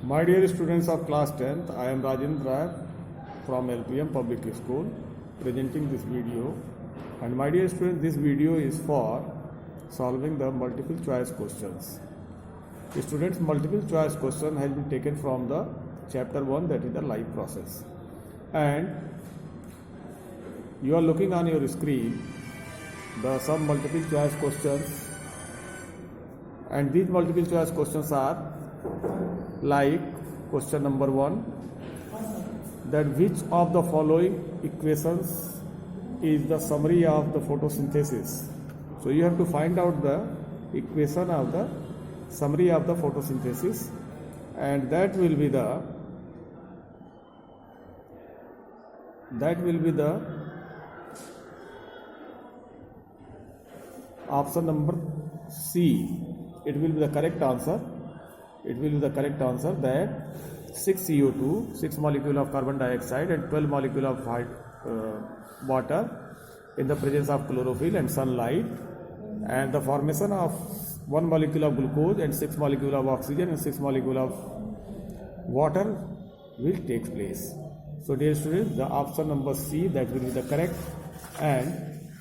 My dear students of class 10th, I am Rajendra from LPM Public School presenting this video. And my dear students, this video is for solving the multiple choice questions. The students, multiple choice question has been taken from the chapter 1, that is the life process. And you are looking on your screen some multiple choice questions, and these multiple choice questions are like question number 1, that which of the following equations is the summary of the photosynthesis. So you have to find out the equation of the summary of the photosynthesis, and that will be the option number C. It will be the correct answer. It will be the correct answer that 6 CO2, 6 molecule of carbon dioxide and 12 molecule of water in the presence of chlorophyll and sunlight, and the formation of 1 molecule of glucose and 6 molecule of oxygen and 6 molecule of water will take place. So dear students, the option number C, that will be the correct, and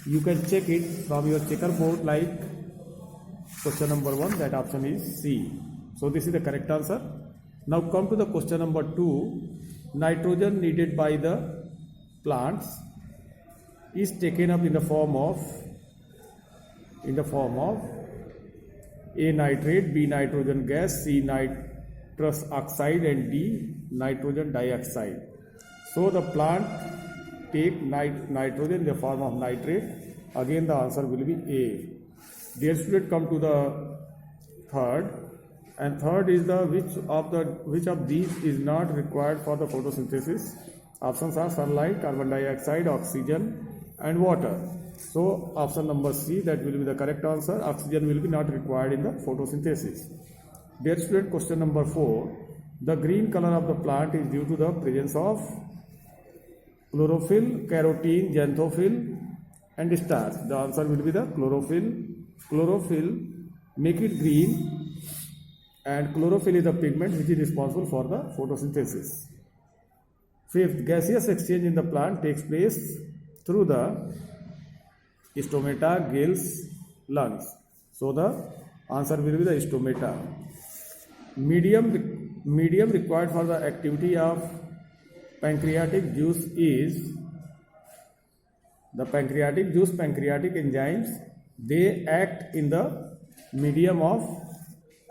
you can check it from your checkerboard like question number 1, that option is C. So this is the correct answer. Now come to the question number 2. Nitrogen needed by the plants is taken up in the form of A nitrate, B nitrogen gas, C nitrous oxide and D nitrogen dioxide. So the plant take nitrogen in the form of nitrate. Again the answer will be A. Dear student, come to the third, and third is the which of these is not required for the photosynthesis. Options are sunlight, carbon dioxide, oxygen and water. So option number C, that will be the correct answer. Oxygen will be not required in the photosynthesis. Dear student, question number 4. The green color of the plant is due to the presence of chlorophyll, carotene, xanthophyll and starch. The answer will be the chlorophyll. Chlorophyll make it green, and chlorophyll is the pigment which is responsible for the photosynthesis. Fifth, gaseous exchange in the plant takes place through the stomata, gills, lungs. So the answer will be the stomata. Medium required for the activity of pancreatic juice is the pancreatic enzymes. They act in the medium of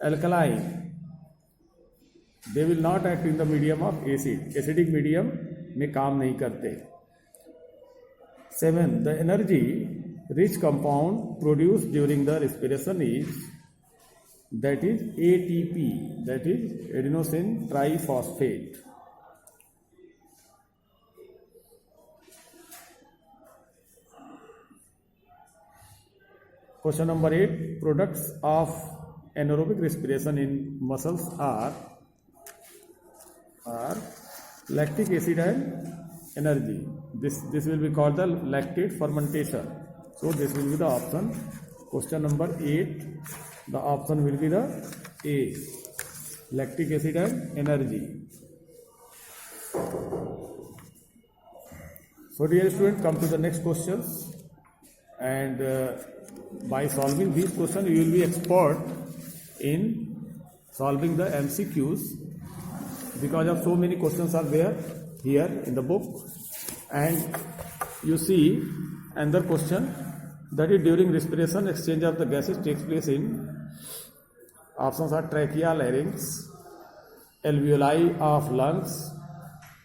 alkaline. They will not act in the medium of acid. Acidic medium में काम नहीं करते. 7. The energy rich compound produced during the respiration is ATP, that is adenosine triphosphate. Question number 8. Products of anaerobic respiration in muscles are lactic acid and energy. This will be called the lactate fermentation. So this will be the option. Question number 8. The option will be the A, lactic acid and energy. So dear students, come to the next questions, and by solving these questions you will be expert in solving the MCQs, because of so many questions are there here in the book. And you see another question, that is during respiration exchange of the gases takes place in, options are trachea, larynx, alveoli of lungs,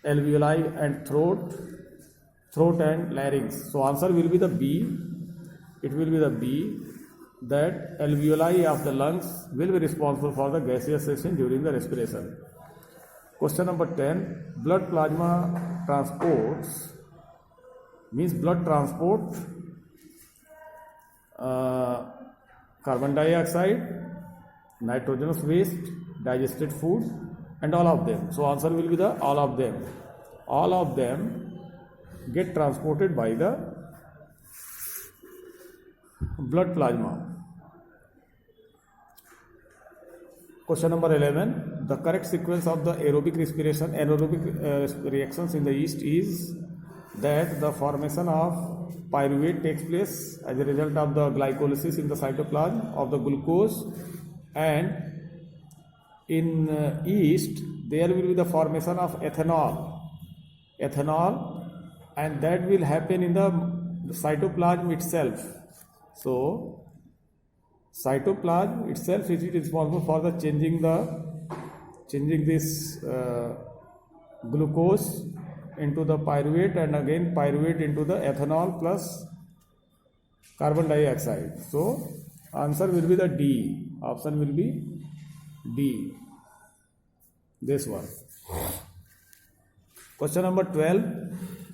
alveoli and throat and larynx. So answer will be the B. It will be the B, that alveoli of the lungs will be responsible for the gaseous exchange during the respiration. Question number 10. Blood plasma transports means blood transport carbon dioxide, nitrogenous waste, digested food and all of them. So answer will be the all of them. All of them get transported by the blood plasma. Question number 11. the correct sequence of the aerobic anaerobic reactions in the yeast is that the formation of pyruvate takes place as a result of the glycolysis in the cytoplasm of the glucose, and in yeast there will be the formation of ethanol, and that will happen in the cytoplasm itself. So cytoplasm itself is responsible for the changing this glucose into the pyruvate, and again pyruvate into the ethanol plus carbon dioxide. So answer will be the D. Option will be D. This one. Question number 12.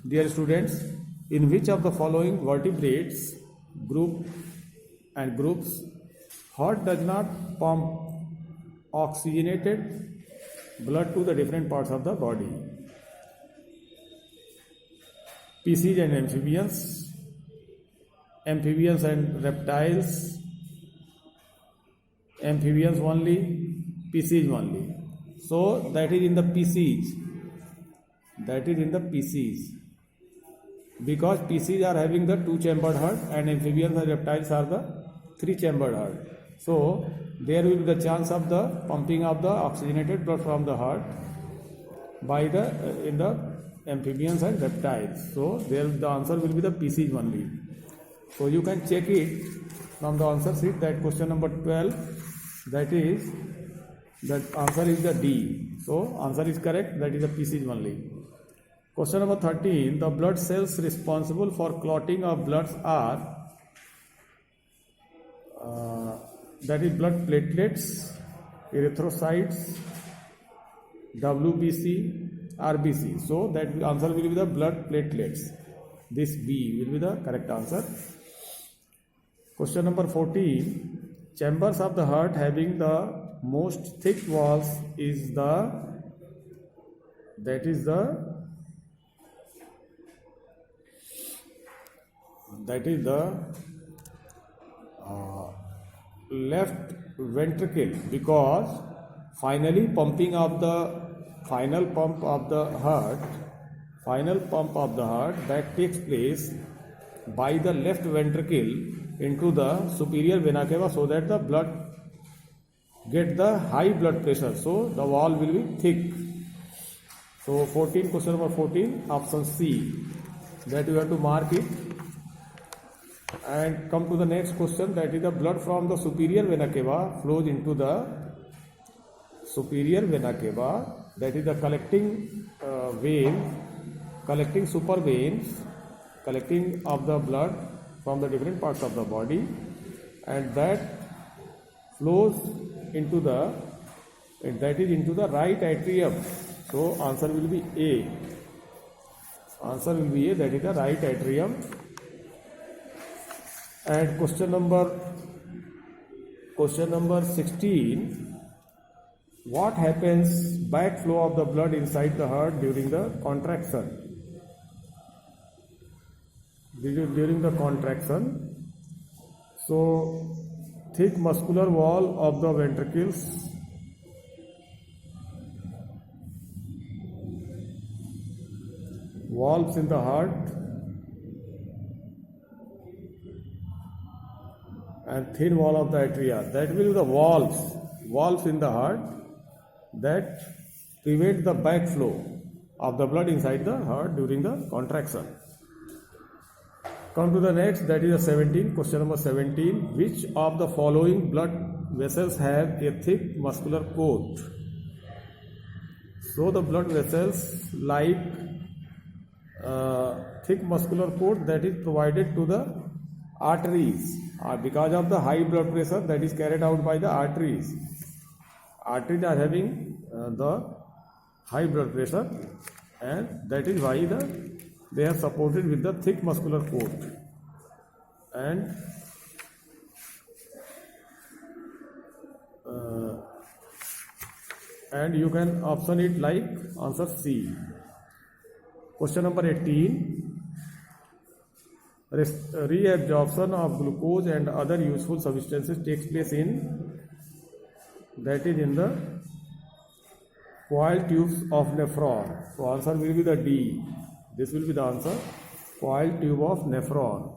Dear students, in which of the following vertebrates groups heart does not pump oxygenated blood to the different parts of the body? Species and amphibians, amphibians and reptiles, amphibians only, species only. So that is in the species. That is in the species. Because species are having the 2-chambered heart and amphibians and reptiles are the 3-chambered heart. So there will be the chance of the pumping of the oxygenated blood from the heart by in the amphibians and reptiles. So there the answer will be the species only. So you can check it from the answer sheet that question number 12, that answer is the D. So answer is correct, that is the species only. Question number 13, the blood cells responsible for clotting of bloods are that is blood platelets, erythrocytes, WBC, RBC. So that answer will be the blood platelets. This B will be the correct answer. Question number 14, chambers of the heart having the most thick walls is the left ventricle, because final pump of the heart that takes place by the left ventricle into the superior vena cava, so that the blood get the high blood pressure, so the wall will be thick. So question number 14, option C, that you have to mark it. And come to the next question, that is the blood from the superior vena cava flows into the superior vena cava, that is the collecting super veins, collecting of the blood from the different parts of the body, and that flows into the right atrium. So answer will be A. Answer will be A, that is the right atrium. And question number 16, what happens backflow of the blood inside the heart during the contraction? During the contraction, so thick muscular wall of the ventricles valves in the heart and thin wall of the atria, that will be the valves in the heart that prevent the backflow of the blood inside the heart during the contraction. Come to the next, that is the 17, question number 17, which of the following blood vessels have a thick muscular coat? So the blood vessels like thick muscular coat that is provided to the arteries because of the high blood pressure that is carried out by the arteries. Arteries are having the high blood pressure, and that is why they are supported with the thick muscular coat. And you can option it like answer C. Question number 18, reabsorption of glucose and other useful substances takes place in the coil tubes of nephron. So answer will be the D. This will be the answer. Coil tube of nephron.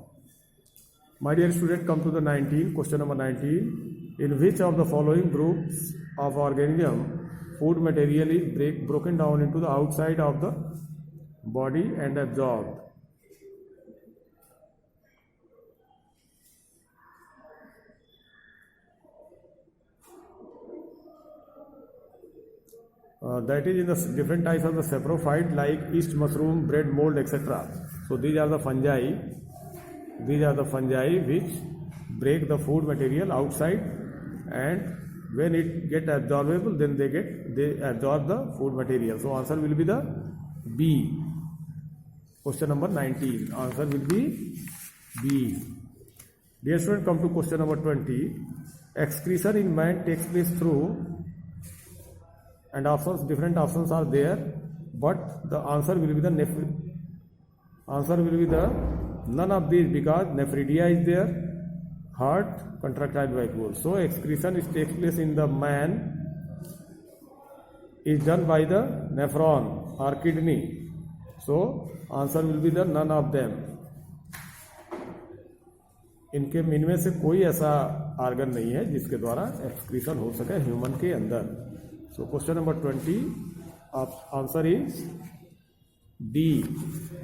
My dear student, come to the 19. Question number 19. In which of the following groups of organism food material is broken down into the outside of the body and absorbed? That is in the different types of the saprophyte like yeast, mushroom, bread mold, etc. So these are the fungi. These are the fungi which break the food material outside, and when it get absorbable, then they absorb the food material. So answer will be the B. Question number 19. Answer will be B. Dear student, come to question number 20. Excretion in man takes place through, and different options are there, but the answer will be the none of these, because nephridia is there, heart, contractile vacuole. So excretion takes place in the man is done by the nephron or kidney. So answer will be the none of them. इनमें से कोई ऐसा argon नहीं है जिसके द्वारा excretion हो सके ह्यूमन के अंदर. So question number 20, answer is D.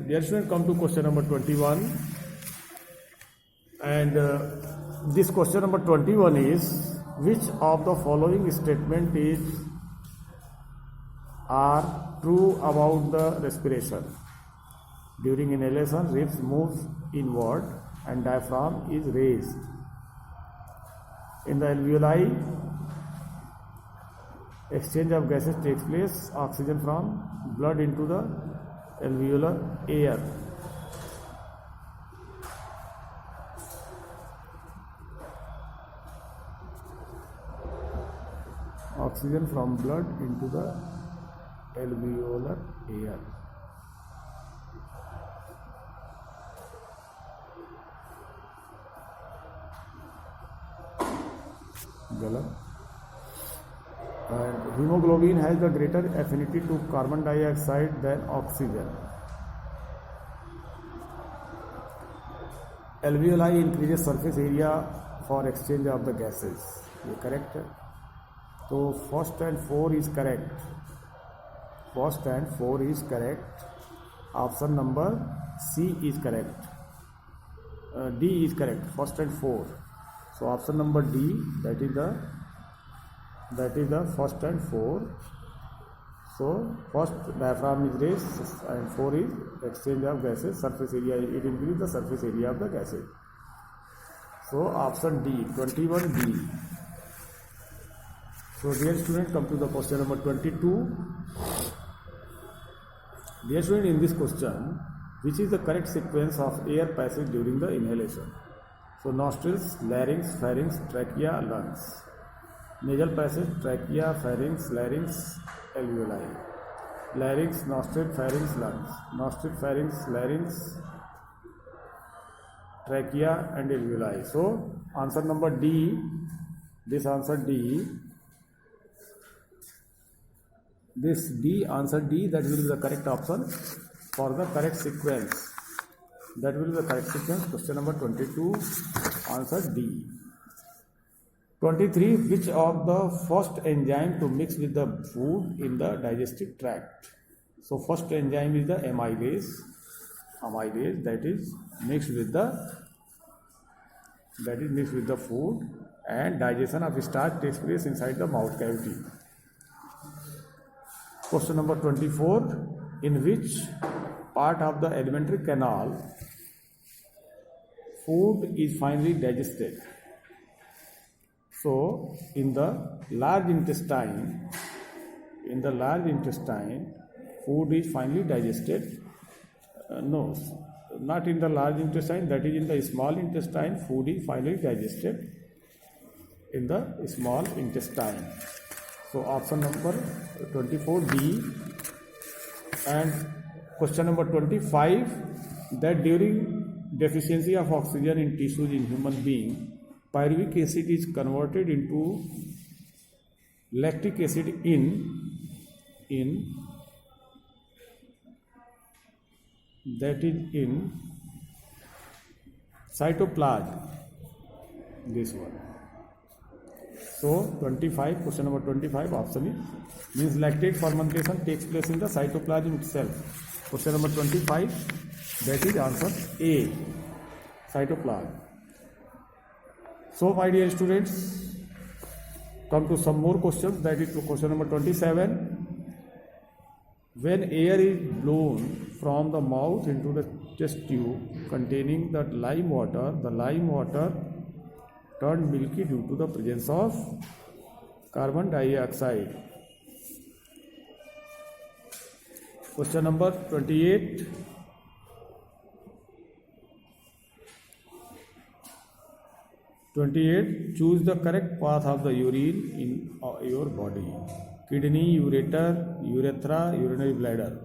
Dear student, come to question number 21, and this question number 21 is, which of the following statement are true about the respiration? During inhalation, ribs moves inward and diaphragm is raised. In the alveoli, exchange of gases takes place, oxygen from blood into the alveolar air. Oxygen from blood into the alveolar air. Galat. And hemoglobin has the greater affinity to carbon dioxide than oxygen. Alveoli increases surface area for exchange of the gases. ये correct है? तो first and 4 is correct. First and 4 is correct. Option number C is correct. D is correct. First and 4. So option number D, that is the first and 4. So first diaphragm is raised and 4 is exchange of gases, surface area, it increases the surface area of the gases. So option D, 21D. So dear student, come to the question number 22. Dear student, in this question, which is the correct sequence of air passage during the inhalation? So nostrils, larynx, pharynx, trachea, lungs. Nasal passage, trachea, pharynx, larynx, alveoli. Larynx, nostril, pharynx, lungs. Nostril, pharynx, larynx, trachea and alveoli. So answer number D, this answer D, this D, answer D, that will be the correct option for the correct sequence. That will be the correct sequence. Question number 22, answer D. 23. Which of the first enzyme to mix with the food in the digestive tract? So first enzyme is the amylase. Amylase, that is mixed with the food, and digestion of starch takes place inside the mouth cavity. Question number 24. In which part of the alimentary canal food is finally digested? So in the large intestine, food is finally digested. No, not in the large intestine, that is in the small intestine, food is finally digested in the small intestine. So option number 24D. And question number 25, that during deficiency of oxygen in tissues in human being, pyruvic acid is converted into lactic acid in in cytoplasm. This one. So 25, question number 25 option is means lactate fermentation takes place in the cytoplasm itself. Question number 25, that is answer A, cytoplasm. So my dear students, come to some more questions. That is question number 27. When air is blown from the mouth into the chest tube containing the lime water turned milky due to the presence of carbon dioxide. Question number 28. Choose the correct path of the urine in your body. Kidney, ureter, urethra, urinary bladder.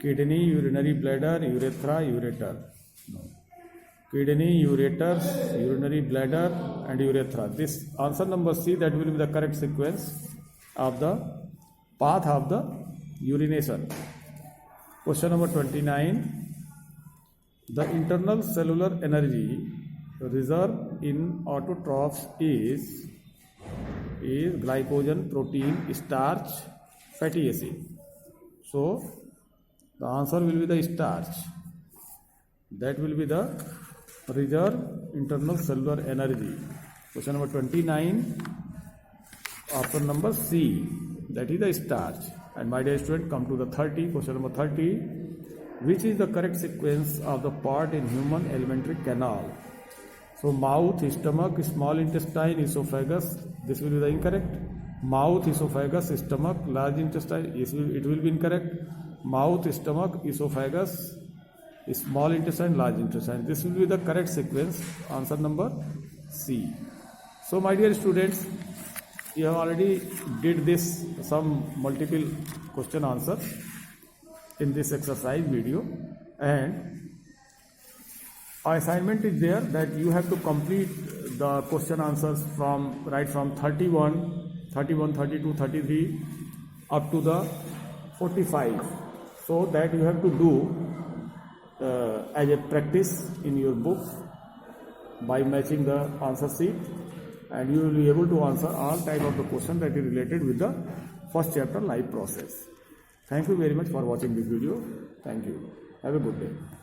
Kidney, urinary bladder, urethra, ureter. No. Kidney, ureters, urinary bladder and urethra. This answer number C, that will be the correct sequence of the path of the urination. Question number 29. The internal cellular energy reserve in autotrophs is glycogen, protein, starch, fatty acid. So the answer will be the starch. That will be the reserve internal cellular energy. Question number 29, option number C, that is the starch. And my dear student, come to the 30, question number 30. Which is the correct sequence of the part in human alimentary canal? So mouth, stomach, small intestine, esophagus, this will be the incorrect. Mouth, esophagus, stomach, large intestine, it will be incorrect. Mouth, stomach, esophagus, small intestine, large intestine. This will be the correct sequence, answer number C. So my dear students, you have already did this some multiple question answers in this exercise video, and assignment is there that you have to complete the question answers from right from 31, 32, 33 up to the 45. So that you have to do as a practice in your book by matching the answer sheet, and you will be able to answer all type of the question that is related with the first chapter life process. Thank you very much for watching this video. Thank you. Have a good day.